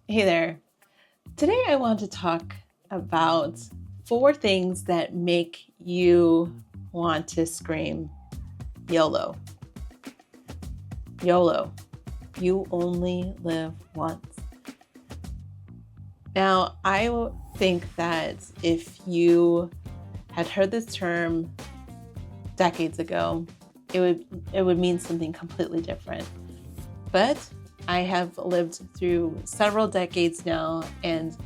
Hey there. Today I want to talk about 4 things that make you want to scream YOLO. YOLO. You only live once. Now, I think that if you had heard this term decades ago, it would mean something completely different. But I have lived through several decades now, and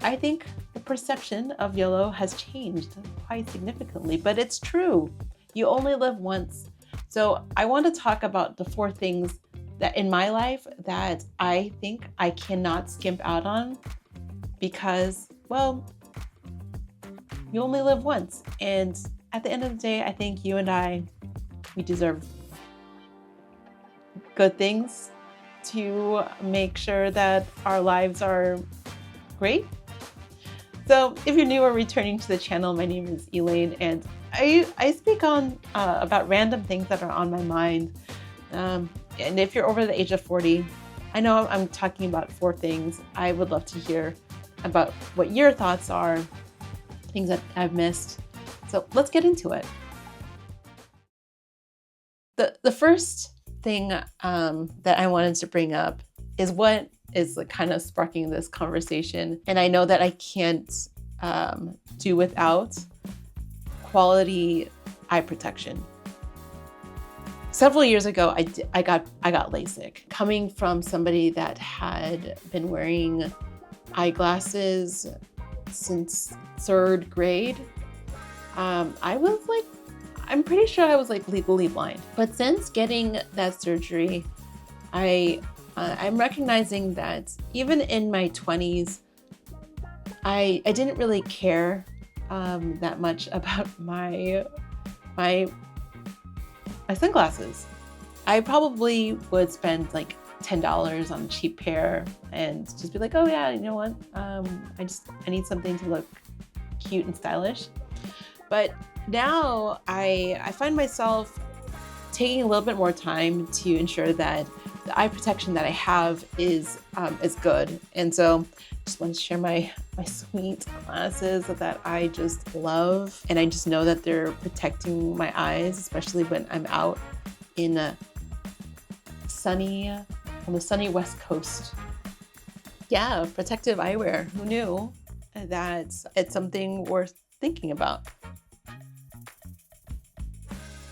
I think the perception of YOLO has changed quite significantly, but it's true. You only live once. So I want to talk about the 4 things that in my life that I think I cannot skimp out on because, well, you only live once. And at the end of the day, I think you and we deserve good things to make sure that our lives are great. So if you're new or returning to the channel, my name is Elaine, and I speak on about random things that are on my mind. And if you're over the age of 40, I know I'm talking about 4 things. I would love to hear about what your thoughts are, things that I've missed. So let's get into it. The first thing that I wanted to bring up is what is kind of sparking this conversation. And I know that I can't do without quality eye protection. Several years ago, I got LASIK. Coming from somebody that had been wearing eyeglasses since 3rd grade, I'm pretty sure I was legally blind. But since getting that surgery, I'm recognizing that even in my 20s, I didn't really care that much about my sunglasses. I probably would spend $10 on a cheap pair and just be like, oh yeah, you know what? I need something to look cute and stylish. But now I find myself taking a little bit more time to ensure that the eye protection that I have is good. And so just want to share my sweet glasses that I just love. And I just know that they're protecting my eyes, especially when I'm out in on the sunny West Coast. Yeah, protective eyewear. Who knew that it's something worth thinking about?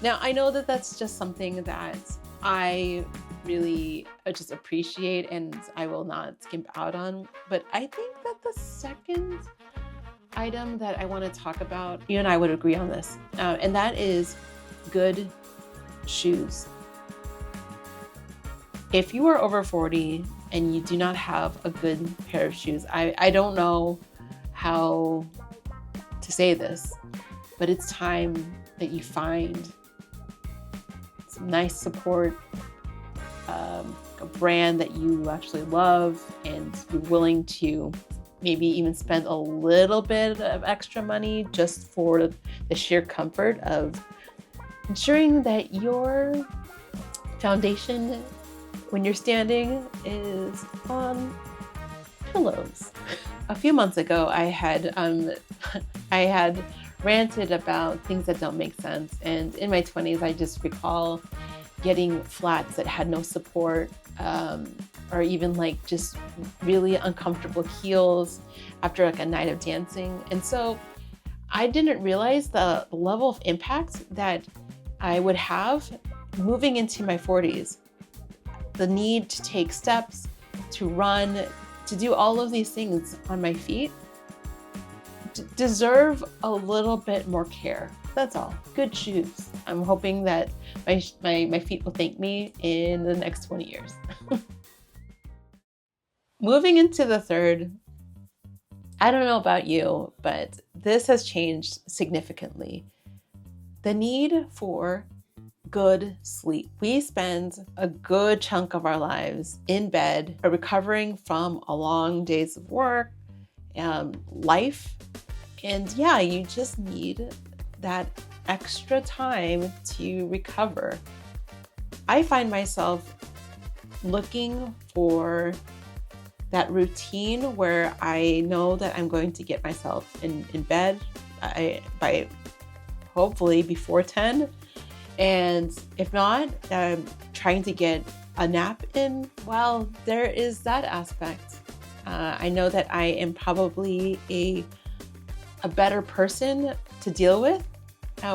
Now, I know that that's just something that I really just appreciate and I will not skimp out on. But I think that the second item that I want to talk about, you and I would agree on this, and that is good shoes. If you are over 40 and you do not have a good pair of shoes, I don't know how to say this, but it's time that you find some nice support, a brand that you actually love, and you're willing to maybe even spend a little bit of extra money just for the sheer comfort of ensuring that your foundation when you're standing is on pillows. A few months ago, I had ranted about things that don't make sense. And in my 20s, I just recall getting flats that had no support, or even just really uncomfortable heels after a night of dancing. And so I didn't realize the level of impact that I would have moving into my 40s. The need to take steps, to run, to do all of these things on my feet deserve a little bit more care. That's all. Good shoes. I'm hoping that my feet will thank me in the next 20 years. Moving into the third, I don't know about you, but this has changed significantly. The need for good sleep. We spend a good chunk of our lives in bed, recovering from a long days of work, life. And yeah, you just need that extra time to recover. I find myself looking for that routine where I know that I'm going to get myself in bed by hopefully before 10. And if not, trying to get a nap in, well, there is that aspect. I know that I am probably a better person to deal with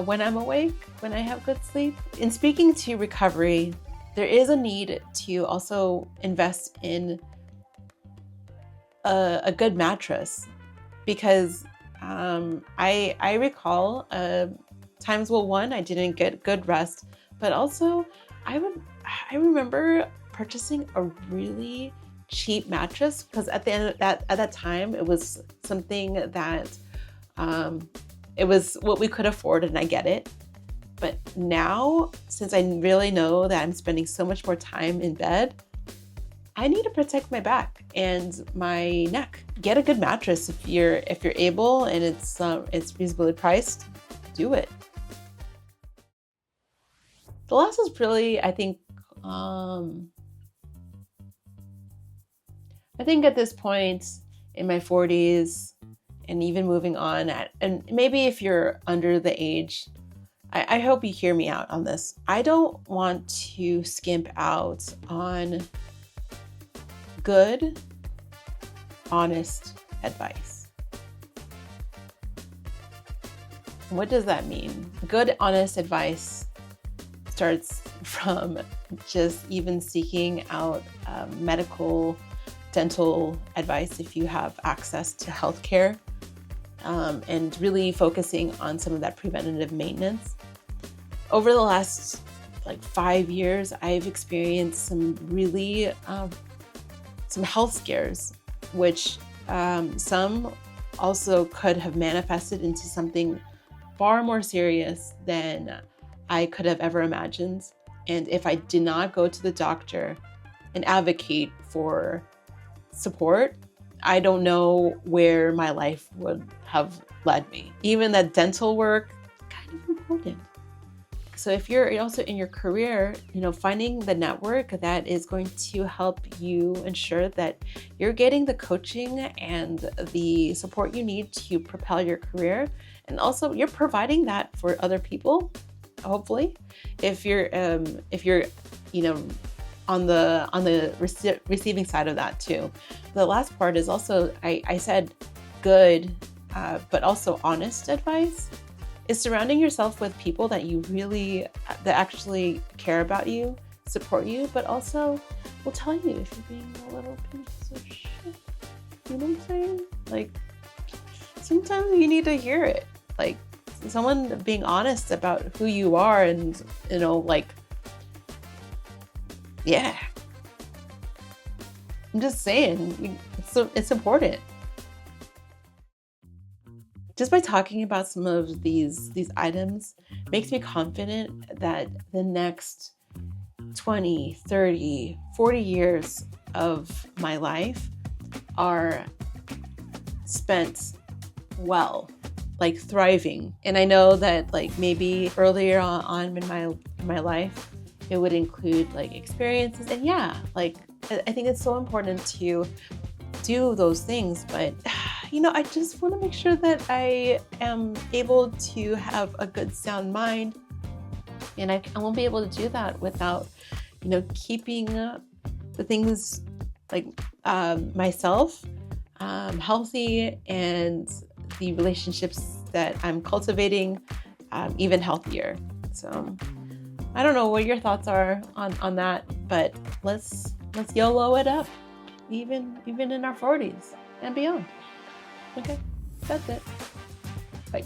when I'm awake, when I have good sleep. In speaking to recovery, there is a need to also invest in a good mattress, because I recall times, well, one, I didn't get good rest, but also I remember purchasing a really cheap mattress, because at the end of at that time it was something that it was what we could afford, and I get it. But now, since I really know that I'm spending so much more time in bed, I need to protect my back and my neck. Get a good mattress if you're able, and it's reasonably priced. Do it. The last is really, I think at this point in my 40s, and even moving on, and maybe if you're under the age, I hope you hear me out on this. I don't want to skimp out on good, honest advice. What does that mean? Good, honest advice starts from just even seeking out medical, dental advice if you have access to healthcare, and really focusing on some of that preventative maintenance. Over the last 5 years, I've experienced some really some health scares, which some also could have manifested into something far more serious than I could have ever imagined. And if I did not go to the doctor and advocate for support, I don't know where my life would have led me. Even that dental work, kind of important. So if you're also in your career, finding the network that is going to help you ensure that you're getting the coaching and the support you need to propel your career, and also you're providing that for other people, hopefully. If you're on the receiving side of that too. The last part is also, I said good, but also honest advice, is surrounding yourself with people that that actually care about you, support you, but also will tell you if you're being a little piece of shit. You know what I'm saying? Sometimes you need to hear it. Someone being honest about who you are, and yeah. I'm just saying, it's important. Just by talking about some of these items makes me confident that the next 20, 30, 40 years of my life are spent well, thriving. And I know that maybe earlier on in my life, it would include experiences, and I think it's so important to do those things, but I just want to make sure that I am able to have a good sound mind, and I won't be able to do that without keeping the things myself healthy, and the relationships that I'm cultivating even healthier. So I don't know what your thoughts are on that, but let's YOLO it up, even in our 40s and beyond. Okay, that's it. Bye.